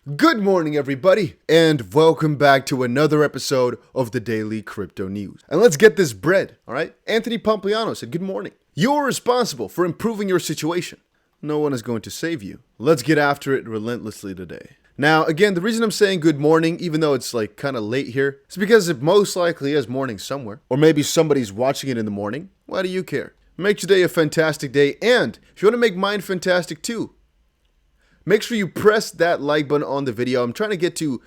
Good morning, everybody, and welcome back to another episode of the Daily Crypto News. And let's get this bread, all right? Anthony Pompliano said, good morning. You're responsible for improving your situation. No one is going to save you. Let's get after it relentlessly today. Now, again, the reason I'm saying good morning, even though it's like kind of late here, is because it most likely is morning somewhere. Or maybe somebody's watching it in the morning. Why do you care? Make today a fantastic day, and if you want to make mine fantastic too, make sure you press that like button on the video. I'm trying to get to,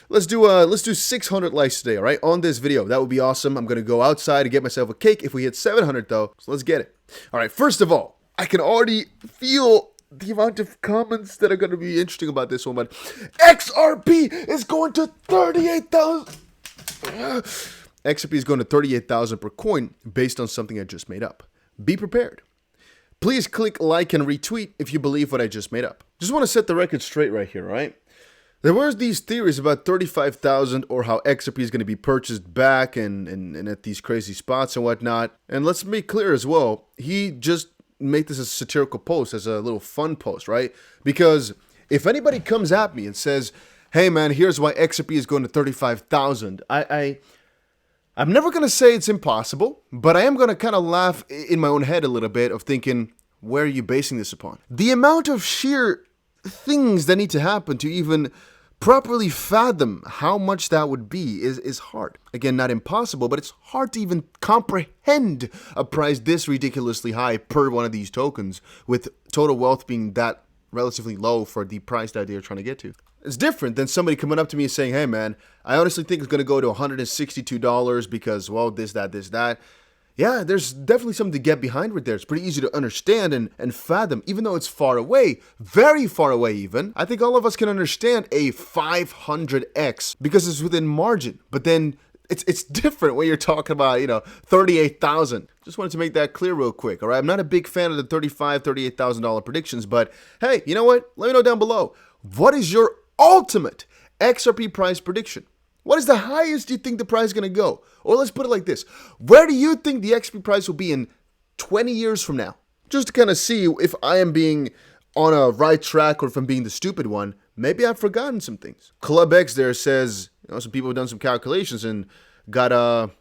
let's do 600 likes today, all right, on this video. That would be awesome. I'm going to go outside and get myself a cake if we hit 700 though. So let's get it. All right, first of all, I can already feel the amount of comments that are going to be interesting about this one, but XRP is going to 38,000. XRP is going to 38,000 per coin based on something I just made up. Be prepared. Please click like and retweet if you believe what I just made up. Just want to set the record straight right here, right? There were these theories about 35,000 or how XRP is going to be purchased back and at these crazy spots and whatnot. And let's make clear as well, he just made this as a satirical post, as a little fun post, right? Because if anybody comes at me and says, hey man, here's why XRP is going to 35,000, I'm never going to say it's impossible, but I am going to kind of laugh in my own head a little bit of thinking, where are you basing this upon? The amount of sheer things that need to happen to even properly fathom how much that would be is hard. Again, not impossible, but it's hard to even comprehend a price this ridiculously high per one of these tokens, with total wealth being that relatively low for the price that they're trying to get to. It's different than somebody coming up to me and saying, hey man, I honestly think it's going to go to $162 because, well, this, that. Yeah, there's definitely something to get behind right there. It's pretty easy to understand and fathom, even though it's far away, very far away even. I think all of us can understand a 500x because it's within margin. But then it's different when you're talking about, 38,000. Just wanted to make that clear real quick, all right? I'm not a big fan of the $35,000, $38,000 predictions, but hey, you know what? Let me know down below. What is your ultimate XRP price prediction? What is the highest you think the price is going to go? Or let's put it like this. Where do you think the XRP price will be in 20 years from now? Just to kind of see if I am being on a right track or if I'm being the stupid one. Maybe I've forgotten some things. Club X there says, some people have done some calculations and got to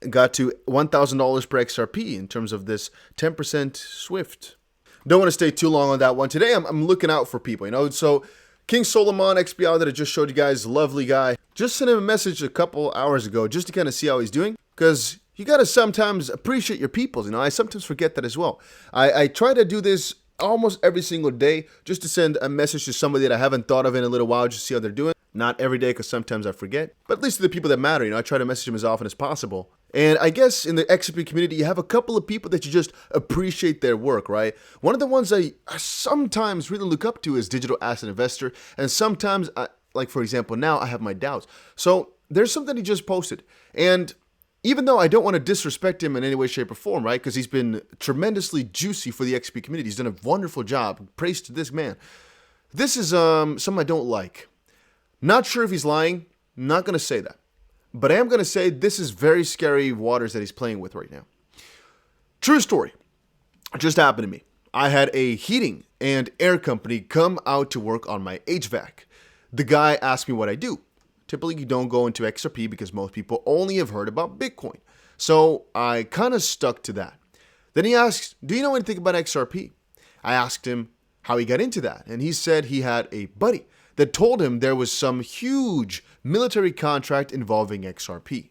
$1,000 per XRP in terms of this 10% Swift. Don't want to stay too long on that one. Today I'm looking out for people, So King Solomon XBR that I just showed you guys, lovely guy. Just sent him a message a couple hours ago just to kind of see how he's doing. Because you got to sometimes appreciate your peoples, I sometimes forget that as well. I try to do this almost every single day just to send a message to somebody that I haven't thought of in a little while, just to see how they're doing. Not every day because sometimes I forget. But at least to the people that matter, I try to message them as often as possible. And I guess in the XRP community, you have a couple of people that you just appreciate their work, right? One of the ones I sometimes really look up to is Digital Asset Investor. And sometimes, like for example, now I have my doubts. So there's something he just posted. And even though I don't want to disrespect him in any way, shape, or form, right? Because he's been tremendously juicy for the XP community. He's done a wonderful job. Praise to this man. This is something I don't like. Not sure if he's lying. Not going to say that. But I am going to say this is very scary waters that he's playing with right now. True story. It just happened to me. I had a heating and air company come out to work on my HVAC. The guy asked me what I do. Typically, you don't go into XRP because most people only have heard about Bitcoin. So I kind of stuck to that. Then he asked, do you know anything about XRP? I asked him how he got into that. And he said he had a buddy that told him there was some huge military contract involving XRP.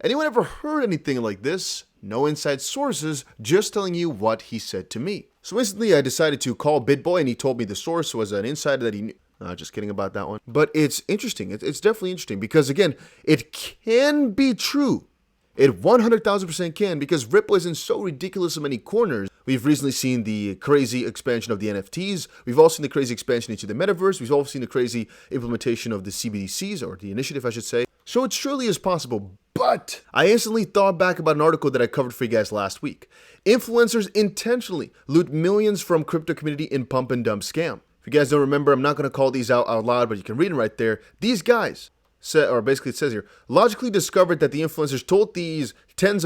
Anyone ever heard anything like this? No inside sources, just telling you what he said to me. So instantly I decided to call BitBoy and he told me the source was an insider that he knew. Just kidding about that one. But it's interesting. It's definitely interesting because again, it can be true. It 100,000% can because Ripple is in so ridiculous many corners. We've recently seen the crazy expansion of the NFTs. We've also seen the crazy expansion into the metaverse. We've also seen the crazy implementation of the CBDCs, or the initiative, I should say. So it surely is possible. But I instantly thought back about an article that I covered for you guys last week. Influencers intentionally loot millions from crypto community in pump and dump scam. If you guys don't remember, I'm not going to call these out loud, but you can read them right there. These guys or basically it says here, logically discovered that the influencers told these hundreds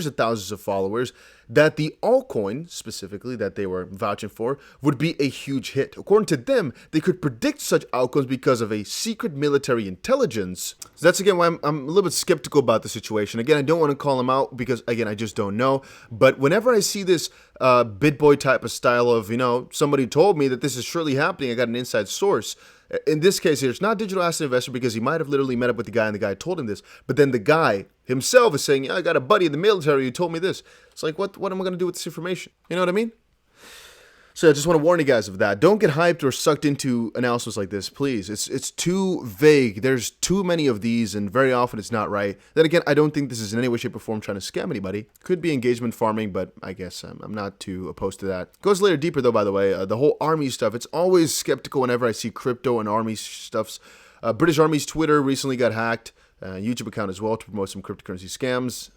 of thousands of followers that the altcoin, specifically that they were vouching for, would be a huge hit. According to them, they could predict such outcomes because of a secret military intelligence. So that's again why I'm a little bit skeptical about the situation. Again, I don't want to call them out because, again, I just don't know. But whenever I see this BitBoy type of style of, somebody told me that this is surely happening, I got an inside source. In this case here, it's not digital asset investor because he might have literally met up with the guy and the guy told him this. But then the guy himself is saying, yeah, I got a buddy in the military who told me this. It's like, what am I going to do with this information? You know what I mean? So I just want to warn you guys of that. Don't get hyped or sucked into announcements like this, please. It's too vague. There's too many of these, and very often it's not right. Then again, I don't think this is in any way, shape, or form trying to scam anybody. Could be engagement farming, but I guess I'm not too opposed to that. Goes a little deeper, though, by the way. The whole army stuff, it's always skeptical whenever I see crypto and army stuffs. British Army's Twitter recently got hacked. YouTube account as well to promote some cryptocurrency scams.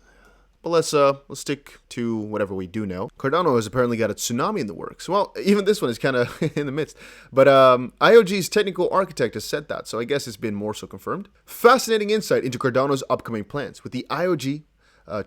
But let's stick to whatever we do know. Cardano has apparently got a tsunami in the works. Well, even this one is kind of in the midst. But IOG's technical architect has said that, so I guess it's been more so confirmed. Fascinating insight into Cardano's upcoming plans with the IOG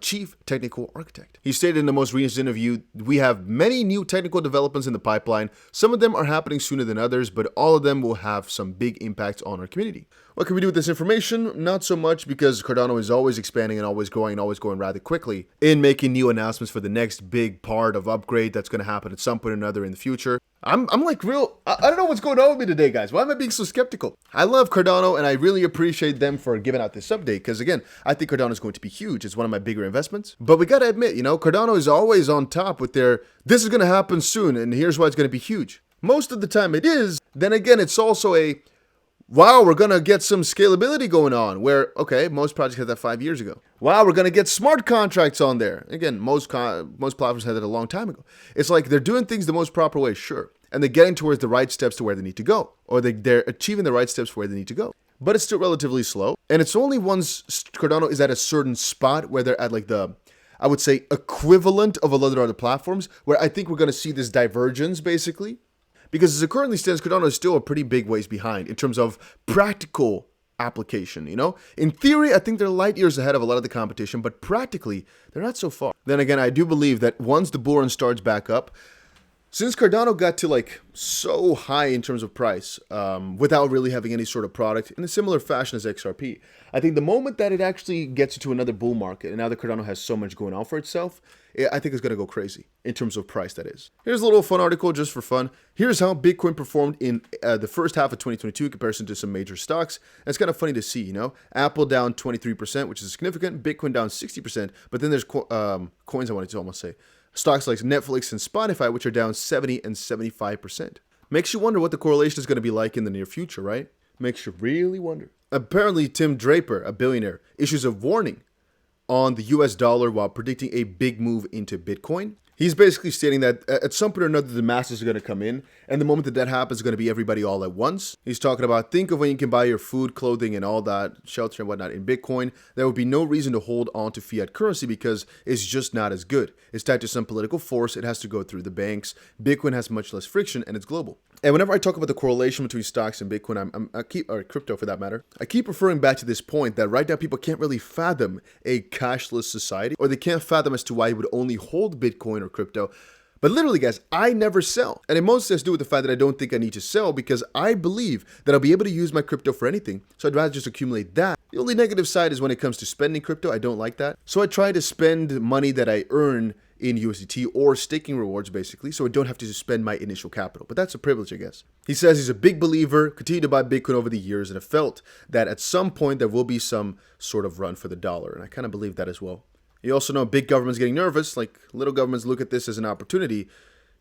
chief technical architect. He stated in the most recent interview, we have many new technical developments in the pipeline. Some of them are happening sooner than others, but all of them will have some big impacts on our community. What can we do with this information? Not so much, because Cardano is always expanding and always growing rather quickly in making new announcements for the next big part of upgrade that's going to happen at some point or another in the future. I'm like I don't know what's going on with me today, guys. Why am I being so skeptical? I love Cardano, and I really appreciate them for giving out this update, because again, I think Cardano is going to be huge. It's one of my bigger investments. But we got to admit, Cardano is always on top with their, this is going to happen soon, and here's why it's going to be huge. Most of the time it is. Then again, it's also a, wow, we're going to get some scalability going on, where, okay, most projects had that 5 years ago. Wow, we're going to get smart contracts on there. Again, most platforms had that a long time ago. It's like they're doing things the most proper way, sure. And they're getting towards the right steps to where they need to go. Or they're achieving the right steps where they need to go. But it's still relatively slow. And it's only once Cardano is at a certain spot where they're at like the, I would say, equivalent of a lot of other platforms, where I think we're going to see this divergence, basically. Because as it currently stands, Cardano is still a pretty big ways behind in terms of practical application, In theory, I think they're light years ahead of a lot of the competition, but practically, they're not so far. Then again, I do believe that once the bull run starts back up, since Cardano got to like so high in terms of price, without really having any sort of product, in a similar fashion as XRP, I think the moment that it actually gets into another bull market, and now that Cardano has so much going on for itself, I think it's going to go crazy in terms of price, that is. Here's a little fun article just for fun. Here's how Bitcoin performed in the first half of 2022 in comparison to some major stocks. And it's kind of funny to see, Apple down 23%, which is significant. Bitcoin down 60%. But then there's coins, I wanted to almost say. Stocks like Netflix and Spotify, which are down 70 and 75%. Makes you wonder what the correlation is going to be like in the near future, right? Makes you really wonder. Apparently, Tim Draper, a billionaire, issues a warning on the US dollar while predicting a big move into Bitcoin. He's basically stating that at some point or another, the masses are going to come in, and the moment that happens, it's going to be everybody all at once. He's talking about, think of when you can buy your food, clothing, and all that, shelter and whatnot in Bitcoin. There would be no reason to hold on to fiat currency because it's just not as good. It's tied to some political force. It has to go through the banks. Bitcoin has much less friction, and it's global. And whenever I talk about the correlation between stocks and Bitcoin, or crypto for that matter, I keep referring back to this point that right now people can't really fathom a cashless society, or they can't fathom as to why you would only hold Bitcoin or crypto. But literally, guys, I never sell. And it mostly has to do with the fact that I don't think I need to sell because I believe that I'll be able to use my crypto for anything. So I'd rather just accumulate that. The only negative side is when it comes to spending crypto, I don't like that. So I try to spend money that I earn in USDT or staking rewards, basically, so I don't have to spend my initial capital. But that's a privilege, I guess. He says he's a big believer, continued to buy Bitcoin over the years, and have felt that at some point there will be some sort of run for the dollar. And I kind of believe that as well. You also know big governments getting nervous, like little governments look at this as an opportunity.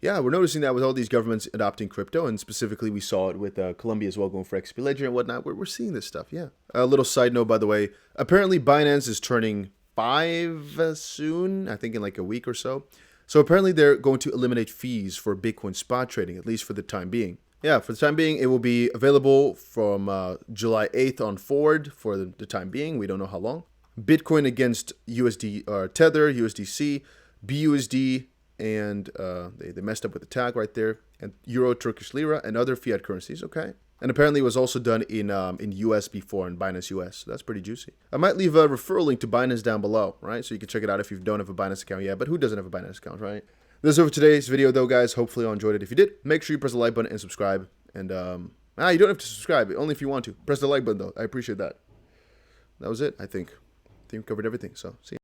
Yeah, we're noticing that with all these governments adopting crypto, and specifically we saw it with Colombia as well, going for XP Ledger and whatnot. We're seeing this stuff, yeah. A little side note, by the way, apparently Binance is turning 5 soon, I think in like a week or so. So apparently they're going to eliminate fees for Bitcoin spot trading, at least for the time being. Yeah, for the time being, it will be available from July 8th on forward for the time being. We don't know how long. Bitcoin against USD or Tether, USDC, BUSD, and they messed up with the tag right there, and Euro, Turkish Lira, and other fiat currencies, okay? And apparently it was also done in US before, in Binance US. So that's pretty juicy. I might leave a referral link to Binance down below, right? So you can check it out if you don't have a Binance account yet. But who doesn't have a Binance account, right? This is over today's video, though, guys. Hopefully you enjoyed it. If you did, make sure you press the like button and subscribe. And you don't have to subscribe, only if you want to. Press the like button, though. I appreciate that. That was it, I think. I think we covered everything, so see you.